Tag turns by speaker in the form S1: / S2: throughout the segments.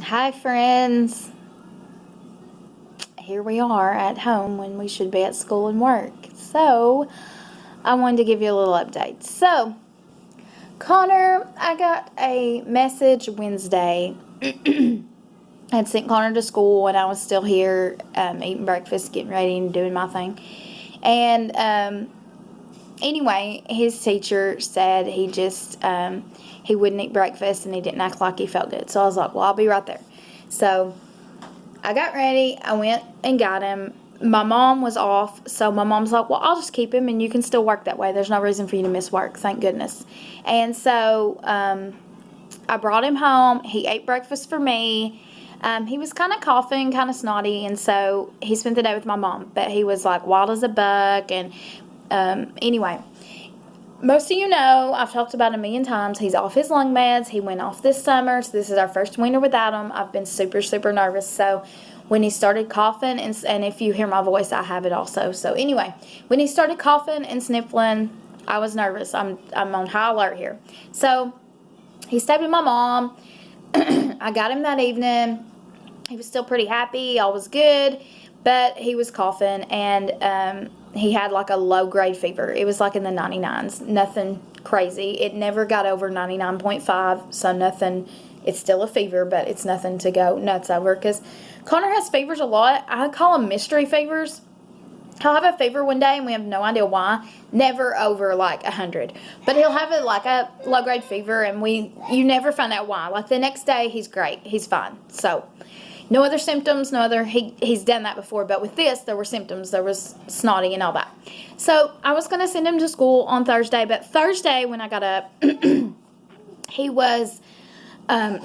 S1: Hi, friends. Here we are at home when we should be at school and work. So, I wanted to give you a little update. So, Connor, I got a message Wednesday. I had sent Connor to school when I was still here, eating breakfast, getting ready, and doing my thing. And anyway, his teacher said he wouldn't eat breakfast and he didn't act like he felt good. So I was like, well, I'll be right there. So I got ready. I went and got him. My mom was off, so my mom's like, well, I'll just keep him and you can still work that way. There's no reason for you to miss work, thank goodness. And so I brought him home. He ate breakfast for me. He was kind of coughing, kind of snotty, and so he spent the day with my mom. But he was like wild as a buck. And anyway, most of you know, I've talked about it a million times, he's off his lung meds. He went off this summer, so this is our first winter without him. I've been super, super nervous. So when he started coughing, and if you hear my voice, I have it also. So anyway, when he started coughing and sniffling, I was nervous. I'm on high alert here. So he stayed with my mom. I got him that evening. He was still pretty happy. All was good, but he was coughing, and he had like a low-grade fever. It was like in the 99s. Nothing crazy. It never got over 99.5, so nothing. It's still a fever, but it's nothing to go nuts over, because Connor has fevers a lot. I call them mystery fevers. He'll have a fever one day and we have no idea why. Never over like 100. But he'll have a low grade fever and you never find out why. Like the next day he's great. He's fine. So no other symptoms, he's done that before, but with this there were symptoms. There was snotty and all that. So I was gonna send him to school on Thursday, but Thursday when I got up he was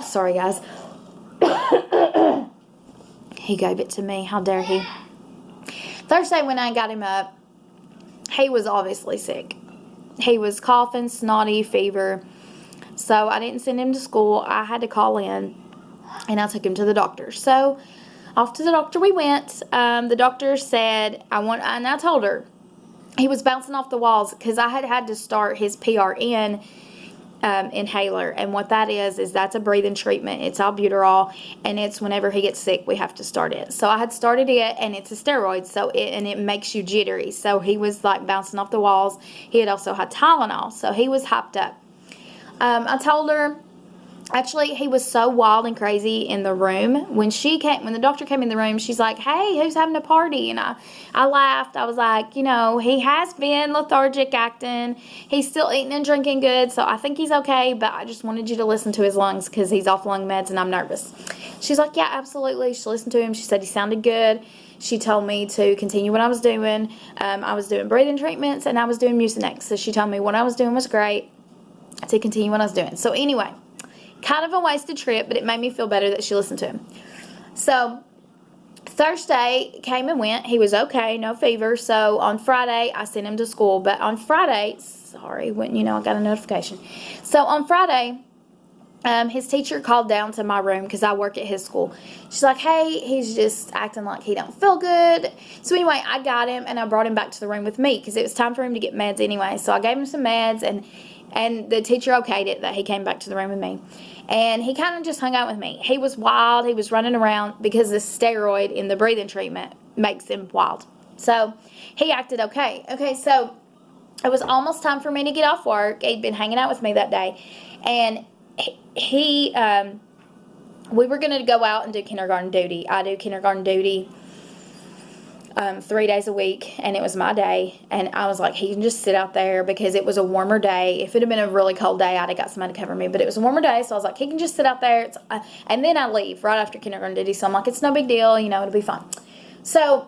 S1: sorry guys. He gave it to me. How dare he? Thursday when I got him up, he was obviously sick. He was coughing, snotty, fever. So I didn't send him to school. I had to call in, and I took him to the doctor. So off to the doctor we went. The doctor said, and I told her, he was bouncing off the walls because I had to start his PRN inhaler, and what that is that's a breathing treatment. It's albuterol, and it's whenever he gets sick we have to start it. So I had started it, and it's a steroid, so it makes you jittery. So he was like bouncing off the walls. He had also had Tylenol, so he was hyped up. I told her, actually, he was so wild and crazy in the room. When the doctor came in the room, she's like, hey, who's having a party? And I laughed. I was like, he has been lethargic acting. He's still eating and drinking good, so I think he's okay, but I just wanted you to listen to his lungs because he's off lung meds and I'm nervous. She's like, yeah, absolutely. She listened to him. She said he sounded good. She told me to continue what I was doing. I was doing breathing treatments and I was doing Mucinex. So she told me what I was doing was great, to continue what I was doing. So anyway, kind of a wasted trip, but it made me feel better that she listened to him. So Thursday came and went. He was okay, no fever. So on Friday, I sent him to school. But on Friday, I got a notification. So on Friday, his teacher called down to my room because I work at his school. She's like, hey, he's just acting like he don't feel good. So anyway, I got him and I brought him back to the room with me because it was time for him to get meds anyway. So I gave him some meds, and the teacher okayed it that he came back to the room with me. And he kind of just hung out with me. He was wild. He was running around because the steroid in the breathing treatment makes him wild. So he acted okay. Okay, so it was almost time for me to get off work. He'd been hanging out with me that day. And we were going to go out and do kindergarten duty. I do kindergarten duty 3 days a week, and it was my day, and I was like, he can just sit out there because it was a warmer day. If it had been a really cold day, I'd have got somebody to cover me, but it was a warmer day, so I was like, he can just sit out there. And then I leave right after kindergarten duty, so I'm like, it's no big deal, it'll be fine. So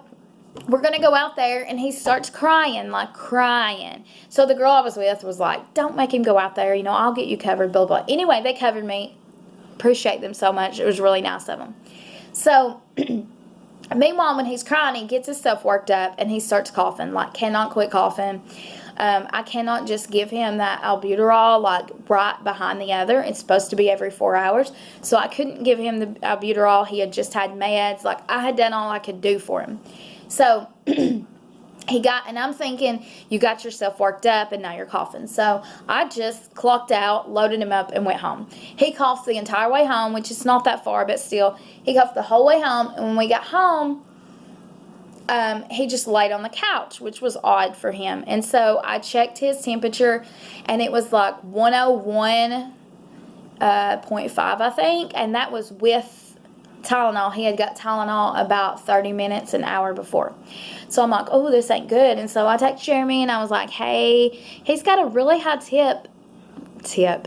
S1: we're going to go out there, and he starts crying. So the girl I was with was like, don't make him go out there, I'll get you covered, blah, blah. Anyway, they covered me. Appreciate them so much. It was really nice of them. So meanwhile, when he's crying, he gets himself worked up, and he starts coughing, cannot quit coughing. I cannot just give him that albuterol, right behind the other. It's supposed to be every 4 hours. So I couldn't give him the albuterol. He had just had meds. I had done all I could do for him. So And I'm thinking, you got yourself worked up and now you're coughing. So I just clocked out, loaded him up, and went home. He coughed the entire way home, which is not that far, but still, he coughed the whole way home. And when we got home, he just laid on the couch, which was odd for him. And so I checked his temperature, and it was like 101.5, I think. And that was with Tylenol. He had got Tylenol about 30 minutes, an hour before. So I'm like, oh, this ain't good. And so I texted Jeremy, and I was like, hey, he's got a really high temp.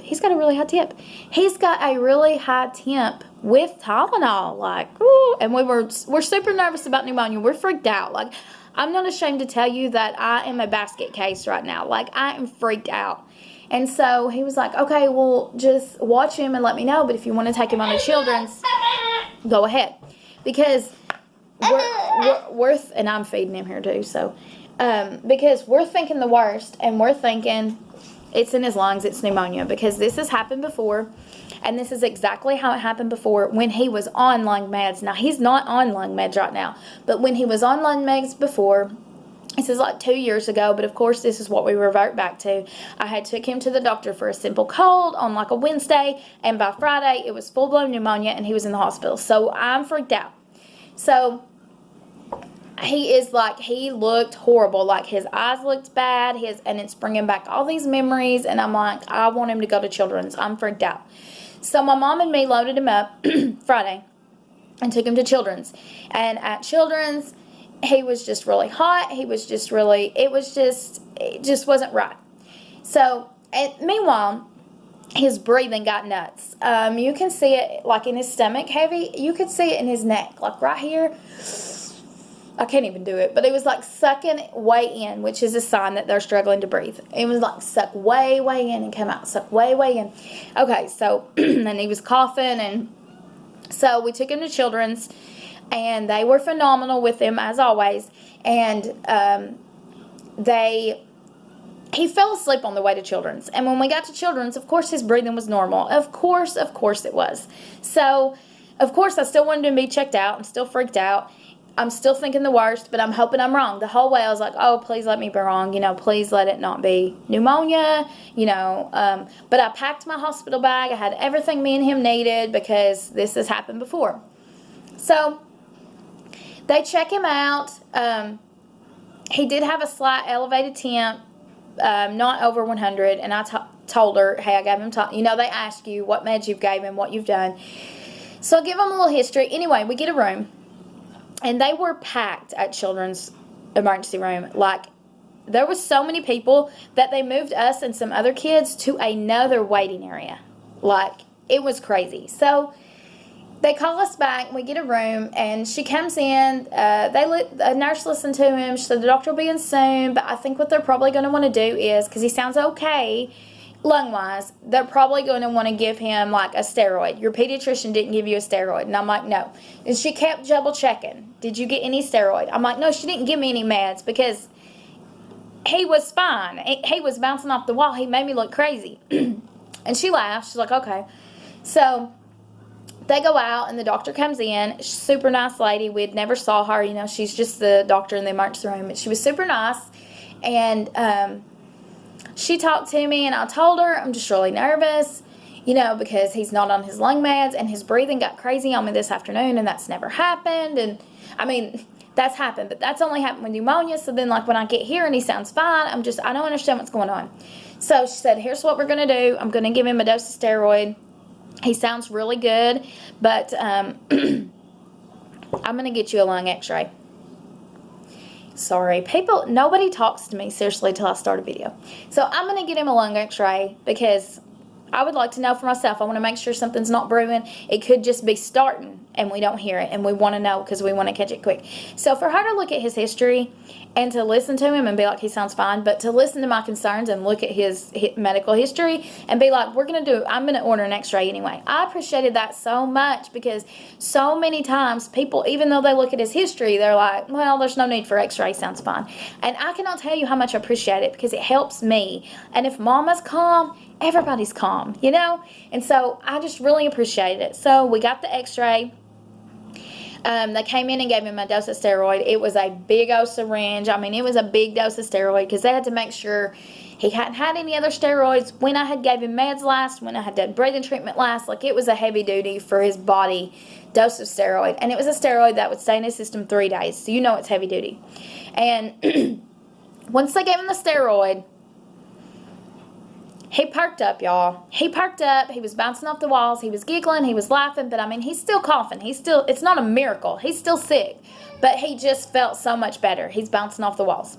S1: He's got a really high temp. He's got a really high temp with Tylenol. Like, ooh. And we're super nervous about pneumonia. We're freaked out. Like, I'm not ashamed to tell you that I am a basket case right now. Like, I am freaked out. And so he was like, okay, well, just watch him and let me know. But if you want to take him on to Children's, go ahead. Because and I'm feeding him here too. So, because we're thinking the worst, and we're thinking it's in his lungs, it's pneumonia. Because this has happened before, and this is exactly how it happened before when he was on lung meds. Now, he's not on lung meds right now. But when he was on lung meds before, this is like 2 years ago, but of course this is what we revert back to. I had took him to the doctor for a simple cold on like a Wednesday, and by Friday it was full-blown pneumonia and he was in the hospital. So I'm freaked out. So he looked horrible. Like, his eyes looked bad, and it's bringing back all these memories, and I'm like, I want him to go to Children's. I'm freaked out. So my mom and me loaded him up Friday and took him to Children's. And at Children's, he was just really hot. It just wasn't right. So, and meanwhile, his breathing got nuts. You can see it like in his stomach heavy. You could see it in his neck, like right here. I can't even do it, but it was like sucking way in, which is a sign that they're struggling to breathe. It was like suck way, way in and come out, suck way, way in. Okay, so, and he was coughing, and so we took him to Children's, and they were phenomenal with him, as always, and he fell asleep on the way to Children's, and when we got to Children's, of course, his breathing was normal. Of course it was. So, of course, I still wanted him to be checked out. I'm still freaked out. I'm still thinking the worst, but I'm hoping I'm wrong. The whole way I was like, oh, please let me be wrong. Please let it not be pneumonia, But I packed my hospital bag. I had everything me and him needed because this has happened before. So they check him out. He did have a slight elevated temp, not over 100. And I told her, hey, I gave him they ask you what meds you've gave him, what you've done. So I give him a little history. Anyway, we get a room. And they were packed at Children's emergency room. Like, there was so many people that they moved us and some other kids to another waiting area. Like, it was crazy. So they call us back. We get a room, and she comes in. A nurse listened to him. She said the doctor will be in soon. But I think what they're probably going to want to do is, because he sounds okay lung-wise, they're probably going to want to give him like a steroid. Your pediatrician didn't give you a steroid. And I'm like, no. And she kept double checking. Did you get any steroid? I'm like, no, she didn't give me any meds because he was fine. He was bouncing off the wall. He made me look crazy. And she laughed. She's like, okay. So they go out, and the doctor comes in. Super nice lady. We'd never saw her. She's just the doctor in the emergency room. But she was super nice. And she talked to me, and I told her I'm just really nervous, because he's not on his lung meds, and his breathing got crazy on me this afternoon, and that's never happened. And, I mean, that's happened, but that's only happened with pneumonia. So then, like, when I get here and he sounds fine, I don't understand what's going on. So she said, here's what we're going to do. I'm going to give him a dose of steroid. He sounds really good, but I'm going to get you a lung x-ray. Sorry, nobody talks to me seriously till I start a video. So I'm going to get him a lung x-ray because I would like to know for myself. I want to make sure something's not brewing. It could just be starting and we don't hear it, and we want to know because we want to catch it quick. So for her to look at his history and to listen to him and be like, he sounds fine, but to listen to my concerns and look at his medical history and be like, I'm going to order an x-ray anyway. I appreciated that so much because so many times people, even though they look at his history, they're like, well, there's no need for x-ray, sounds fine. And I cannot tell you how much I appreciate it because it helps me. And if mama's calm, everybody's calm, And so I just really appreciated it. So we got the x-ray. They came in and gave him a dose of steroid. It was a big old syringe. I mean, it was a big dose of steroid because they had to make sure he hadn't had any other steroids when I had gave him meds last, when I had done breathing treatment last. Like, it was a heavy duty for his body dose of steroid. And it was a steroid that would stay in his system 3 days. So you know it's heavy duty. And once they gave him the steroid, he perked up, y'all. He perked up. He was bouncing off the walls. He was giggling. He was laughing. But, I mean, he's still coughing. It's not a miracle. He's still sick. But he just felt so much better. He's bouncing off the walls.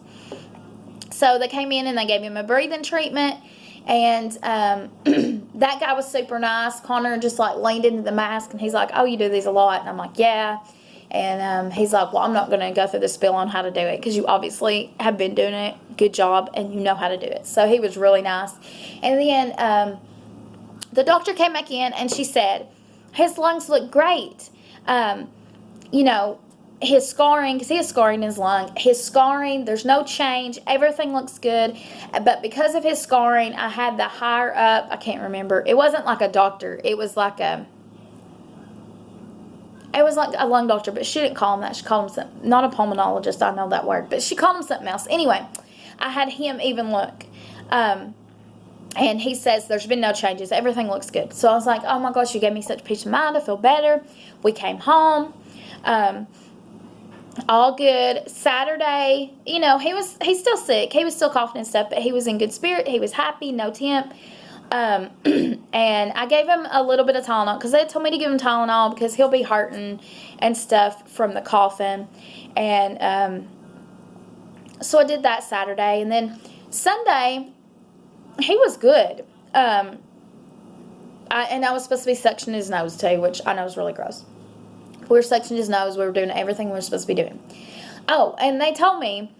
S1: So they came in and they gave him a breathing treatment. And that guy was super nice. Connor just, like, leaned into the mask. And he's like, oh, you do these a lot? And I'm like, yeah. And he's like, well, I'm not going to go through the spiel on how to do it because you obviously have been doing it. Good job, and you know how to do it. So he was really nice. And then the doctor came back in, and she said, his lungs look great. You know, his scarring, because he has scarring in his lung, his scarring, there's no change. Everything looks good. But because of his scarring, I had the higher up, I can't remember. It wasn't like a doctor. It was like a lung doctor, but she didn't call him that. She called him something, not a pulmonologist, I know that word, but she called him something else. Anyway, I had him even look, and he says there's been no changes. Everything looks good. So I was like, oh my gosh, you gave me such peace of mind. I feel better. We came home, all good. Saturday, you know, he's still sick. He was still coughing and stuff, but he was in good spirit. He was happy, no temp. And I gave him a little bit of Tylenol because they had told me to give him Tylenol because he'll be hurting and stuff from the coughing. And so I did that Saturday. And then Sunday, he was good. I was supposed to be suctioning his nose too, which I know is really gross. We were suctioning his nose. We were doing everything we were supposed to be doing. Oh, and they told me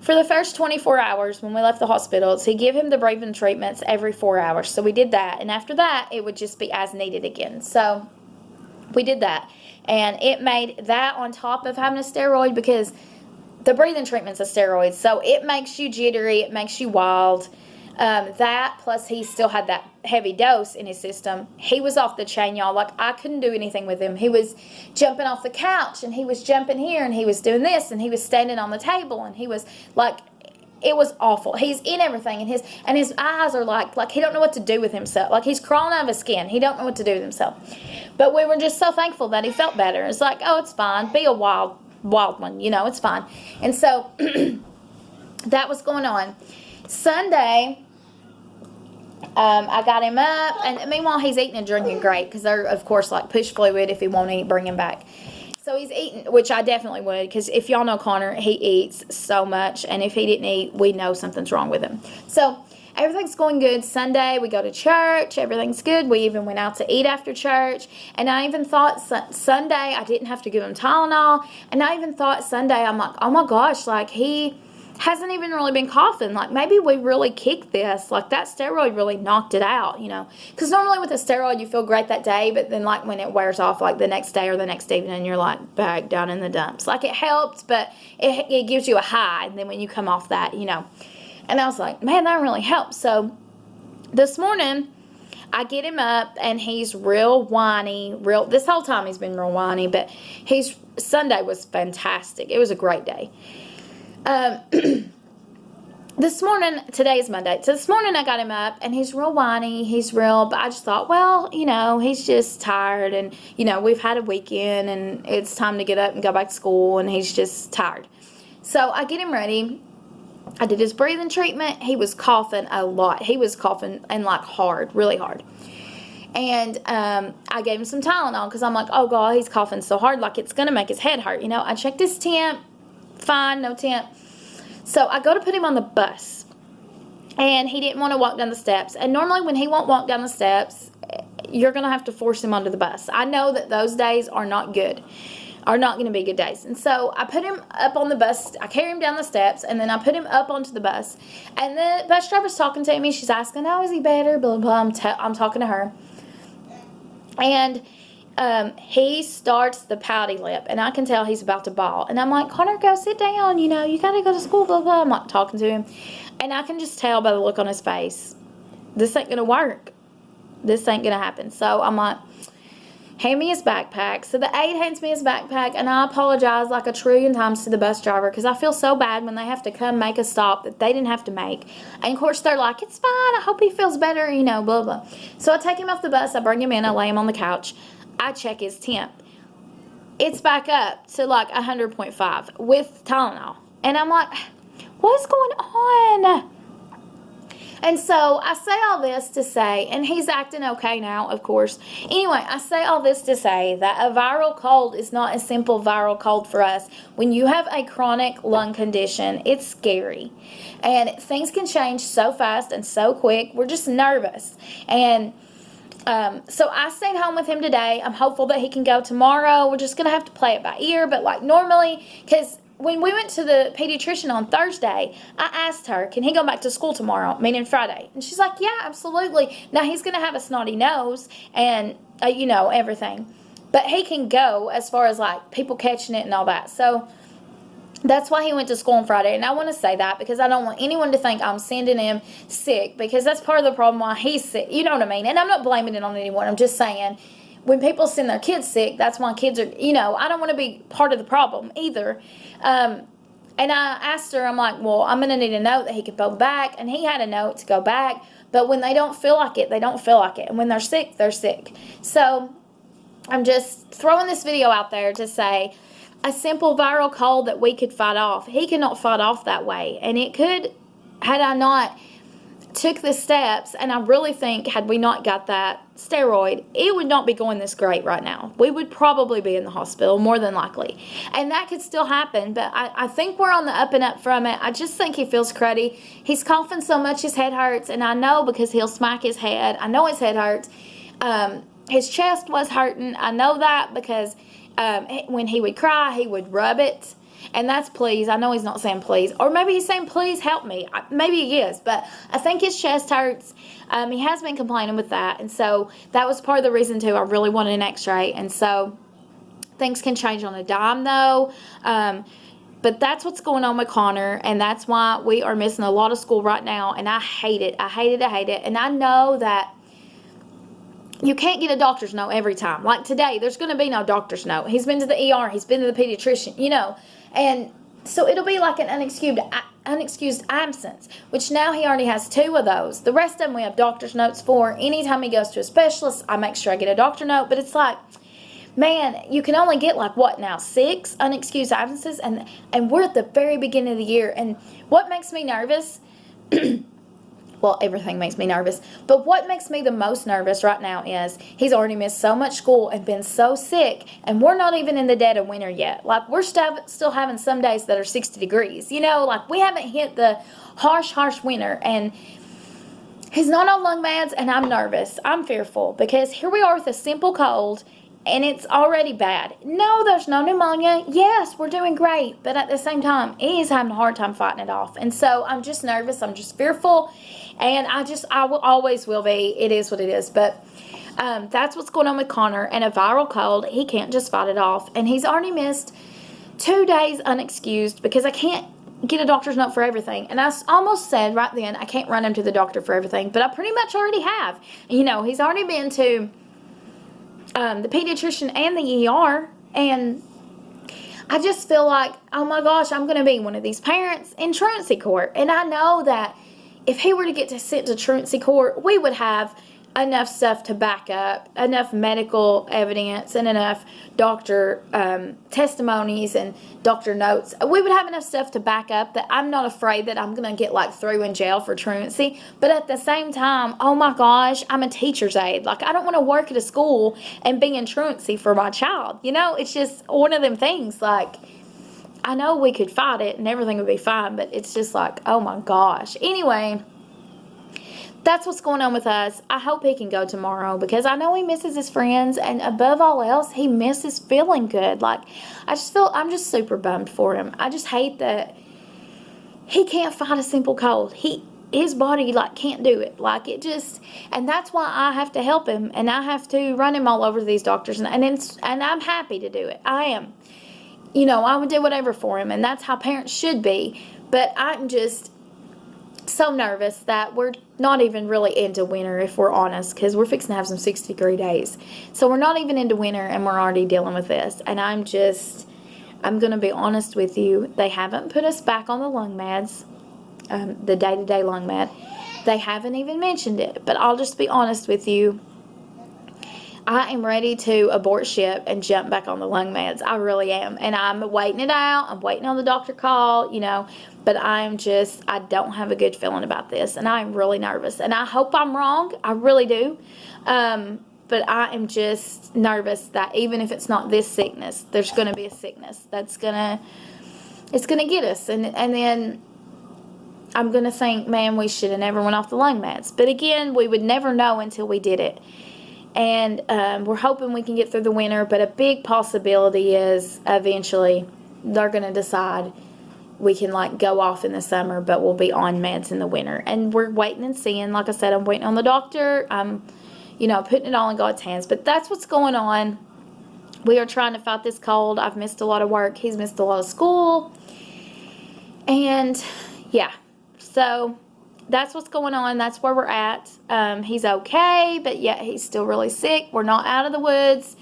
S1: for the first 24 hours when we left the hospital to give him the breathing treatments every 4 hours. So we did that. And after that, it would just be as needed again. So we did that. And it made that on top of having a steroid because the breathing treatment's a steroid. So it makes you jittery. It makes you wild. That plus he still had that heavy dose in his system. He was off the chain, y'all. Like, I couldn't do anything with him. He was jumping off the couch, and he was jumping here, and he was doing this, and he was standing on the table, and he was like, it was awful. He's in everything, and his eyes are like he don't know what to do with himself. Like, he's crawling out of his skin. He don't know what to do with himself. But we were just so thankful that he felt better. It's like, oh, it's fine. Be a wild one, you know, it's fine. And so that was going on. Sunday, I got him up, and meanwhile he's eating and drinking great because they're, of course, like push fluid. If he won't eat, bring him back. So he's eating, which I definitely would, because if y'all know Connor, he eats so much, and if he didn't eat, we know something's wrong with him. So everything's going good. Sunday, we go to church. Everything's good. We even went out to eat after church, and I even thought Sunday I didn't have to give him Tylenol, and I even thought Sunday, I'm like, oh my gosh, like he hasn't even really been coughing. Like, maybe we really kicked this. Like, that steroid really knocked it out, you know. Because normally with a steroid, you feel great that day, but then, like, when it wears off, like, the next day or the next evening, you're, like, back down in the dumps. Like, it helped, but it gives you a high. And then when you come off that, you know. And I was like, man, that really helps. So this morning, I get him up, and he's real whiny. This whole time he's been real whiny, but Sunday was fantastic. It was a great day. This morning, today is Monday, so this morning I got him up, and he's real whiny, but I just thought, well, you know, he's just tired, and, you know, we've had a weekend, and it's time to get up and go back to school, and he's just tired. So I get him ready. I did his breathing treatment. He was coughing a lot. He was coughing, and, like, hard, really hard. And I gave him some Tylenol, because I'm like, oh, God, he's coughing so hard, like, it's going to make his head hurt, you know. I checked his temp. Fine, no temp. So I go to put him on the bus, and he didn't want to walk down the steps. And normally when he won't walk down the steps, you're going to have to force him onto the bus. I know that those days are not good, are not going to be good days. And so I put him up on the bus. I carry him down the steps, and then I put him up onto the bus. And the bus driver's talking to me. She's asking, oh, is he better? Blah, blah, blah. I'm talking to her. And he starts the pouty lip, and I can tell he's about to bawl. And I'm like, Connor, go sit down, you know, you got to go to school, blah, blah. I'm like talking to him. And I can just tell by the look on his face, this ain't going to work. This ain't going to happen. So I'm like, hand me his backpack. So the aide hands me his backpack, and I apologize like a trillion times to the bus driver because I feel so bad when they have to come make a stop that they didn't have to make. And of course, they're like, it's fine. I hope he feels better, you know, blah, blah. So I take him off the bus. I bring him in. I lay him on the couch. I check his temp. It's back up to like 100.5 with Tylenol. And I'm like, what's going on? And so I say all this to say, and he's acting okay now, of course. Anyway, I say all this to say that a viral cold is not a simple viral cold for us. When you have a chronic lung condition, it's scary. And things can change so fast and so quick. We're just nervous. And so I stayed home with him today. I'm hopeful that he can go tomorrow. We're just going to have to play it by ear. But like normally, because when we went to the pediatrician on Thursday, I asked her, can he go back to school tomorrow, meaning Friday? And she's like, yeah, absolutely. Now, he's going to have a snotty nose and, you know, everything. But he can go as far as, like, people catching it and all that. So that's why he went to school on Friday. And I want to say that because I don't want anyone to think I'm sending him sick, because that's part of the problem why he's sick. You know what I mean? And I'm not blaming it on anyone. I'm just saying, when people send their kids sick, that's why kids are, you know, I don't want to be part of the problem either. And I asked her, I'm like, well, I'm going to need a note that he can go back. And he had a note to go back. But when they don't feel like it, they don't feel like it. And when they're sick, they're sick. So I'm just throwing this video out there to say a simple viral cold that we could fight off. He cannot fight off that way. And it could, had I not took the steps, and I really think had we not got that steroid, it would not be going this great right now. We would probably be in the hospital, more than likely. And that could still happen, but I think we're on the up and up from it. I just think he feels cruddy. He's coughing so much his head hurts, and I know because he'll smack his head. I know his head hurts. His chest was hurting. I know that because when he would cry, he would rub it. And that's please. I know he's not saying please. Or maybe he's saying please help me. Maybe he is. But I think his chest hurts. He has been complaining with that. And so that was part of the reason too. I really wanted an x-ray. And so things can change on a dime though. But that's what's going on with Connor. And that's why we are missing a lot of school right now. And I hate it. I hate it. I hate it. And I know that you can't get a doctor's note every time. Like today, there's going to be no doctor's note. He's been to the ER. He's been to the pediatrician, you know. And so it'll be like an unexcused absence, which now he already has 2 of those. The rest of them we have doctor's notes for. Anytime he goes to a specialist, I make sure I get a doctor note. But it's like, man, you can only get like what now? 6 unexcused absences, and we're at the very beginning of the year. And what makes me nervous? Well, everything makes me nervous. But what makes me the most nervous right now is he's already missed so much school and been so sick. And we're not even in the dead of winter yet. Like, we're still having some days that are 60 degrees. You know, like, we haven't hit the harsh winter. And he's not on lung meds, and I'm nervous. I'm fearful because here we are with a simple cold, and it's already bad. No, there's no pneumonia. Yes, we're doing great. But at the same time, he's having a hard time fighting it off. And so I'm just nervous. I'm just fearful. And I will always will be. It is what it is. But that's what's going on with Connor. And a viral cold, he can't just fight it off. And he's already missed 2 days unexcused because I can't get a doctor's note for everything. And I almost said right then, I can't run him to the doctor for everything. But I pretty much already have. You know, he's already been to the pediatrician and the ER. And I just feel like, oh my gosh, I'm going to be one of these parents in truancy court. And I know that if he were to get sent to truancy court, we would have enough stuff to back up, enough medical evidence and enough doctor testimonies and doctor notes. We would have enough stuff to back up that I'm not afraid that I'm going to get like through in jail for truancy. But at the same time, oh my gosh, I'm a teacher's aide. Like, I don't want to work at a school and be in truancy for my child. You know, it's just one of them things. Like, I know we could fight it and everything would be fine, but it's just like, oh my gosh. Anyway, that's what's going on with us. I hope he can go tomorrow because I know he misses his friends, and above all else, he misses feeling good. Like, I'm just super bummed for him. I just hate that he can't fight a simple cold. His body like can't do it. Like, it just, and that's why I have to help him, and I have to run him all over to these doctors, and I'm happy to do it. I am. You know, I would do whatever for him, and that's how parents should be. But I'm just so nervous that we're not even really into winter, if we're honest, because we're fixing to have some 60-degree days. So we're not even into winter, and we're already dealing with this. And I'm going to be honest with you. They haven't put us back on the lung meds, the day-to-day lung med. They haven't even mentioned it. But I'll just be honest with you. I am ready to abort ship and jump back on the lung meds. I really am. And I'm waiting it out. I'm waiting on the doctor call, But I don't have a good feeling about this. And I'm really nervous. And I hope I'm wrong. I really do. But I am just nervous that even if it's not this sickness, there's going to be a sickness it's going to get us. And then I'm going to think, man, we should have never went off the lung meds. But again, we would never know until we did it. And we're hoping we can get through the winter, but a big possibility is eventually they're going to decide we can go off in the summer, but we'll be on meds in the winter. And we're waiting and seeing. Like I said, I'm waiting on the doctor. I'm, putting it all in God's hands. But that's what's going on. We are trying to fight this cold. I've missed a lot of work. He's missed a lot of school. And, yeah. So that's what's going on. That's where we're at. He's okay, but yet he's still really sick. We're not out of the woods.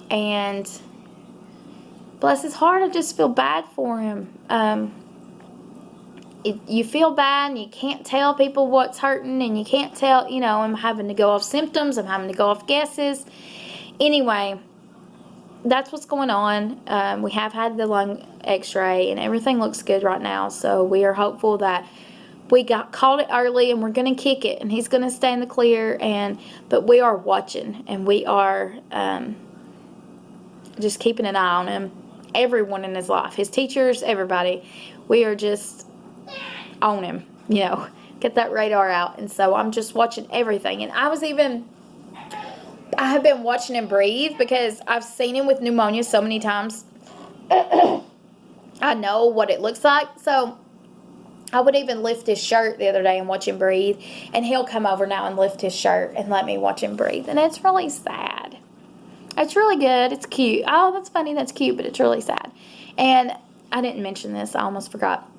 S1: And bless his heart, I just feel bad for him. You feel bad, and you can't tell people what's hurting, and you can't tell, I'm having to go off symptoms. I'm having to go off guesses. Anyway, that's what's going on. We have had the lung x-ray, and everything looks good right now. So we are hopeful that we caught it early, and we're going to kick it, and he's going to stay in the clear. But we are watching, and we are just keeping an eye on him. Everyone in his life, his teachers, everybody. We are just on him, get that radar out. And so I'm just watching everything. And I have been watching him breathe because I've seen him with pneumonia so many times. I know what it looks like. So I would even lift his shirt the other day and watch him breathe. And he'll come over now and lift his shirt and let me watch him breathe. And it's really sad. It's really good. It's cute. Oh, that's funny. That's cute, but it's really sad. And I didn't mention this. I almost forgot.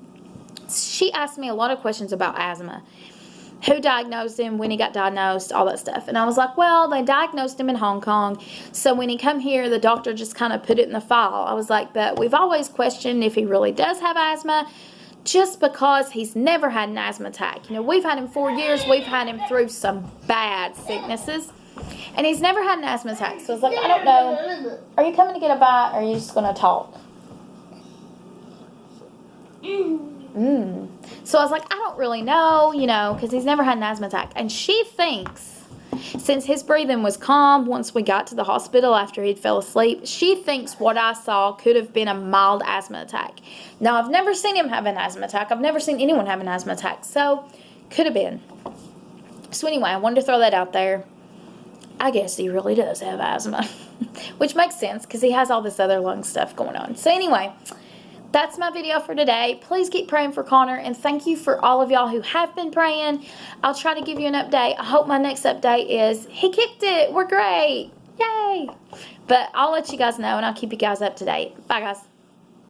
S1: She asked me a lot of questions about asthma. Who diagnosed him, when he got diagnosed, all that stuff. And I was like, well, they diagnosed him in Hong Kong. So when he come here, the doctor just kind of put it in the file. I was like, but we've always questioned if he really does have asthma, just because he's never had an asthma attack. We've had him 4 years. We've had him through some bad sicknesses. And he's never had an asthma attack. So I was like, I don't know. Are you coming to get a bite, or are you just going to talk? So I was like, I don't really know, because he's never had an asthma attack. And she thinks, since his breathing was calm once we got to the hospital after he'd fell asleep, she thinks what I saw could have been a mild asthma attack. Now, I've never seen him have an asthma attack. I've never seen anyone have an asthma attack. So, could have been. So anyway, I wanted to throw that out there. I guess he really does have asthma, which makes sense because he has all this other lung stuff going on. So anyway, that's my video for today. Please keep praying for Connor, and thank you for all of y'all who have been praying. I'll try to give you an update. I hope my next update is he kicked it. We're great. Yay. But I'll let you guys know, and I'll keep you guys up to date. Bye, guys.